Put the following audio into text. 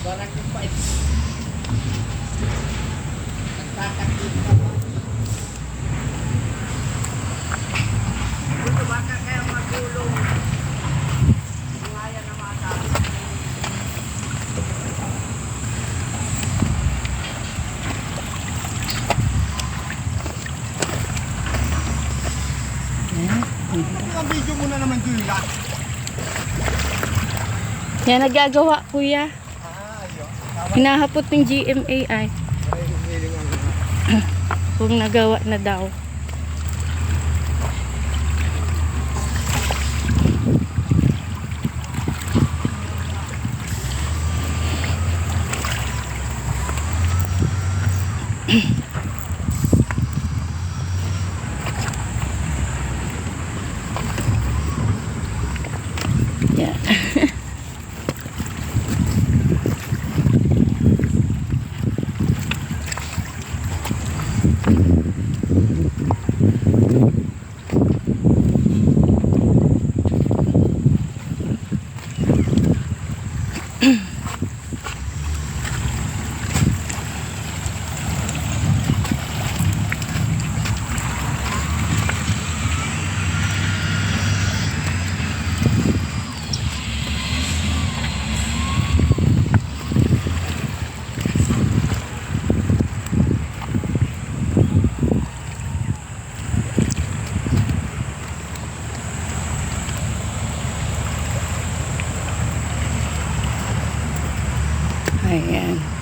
Barang pa ito. Nagkakakit ka pa. Dito baka kaya magulong. Ngaya na mata. Ang video mo na naman Julia. Yan nagagawa kuya. Hinahapot ng GMA ay. Kung nagawa na daw. Yeah. Ayan.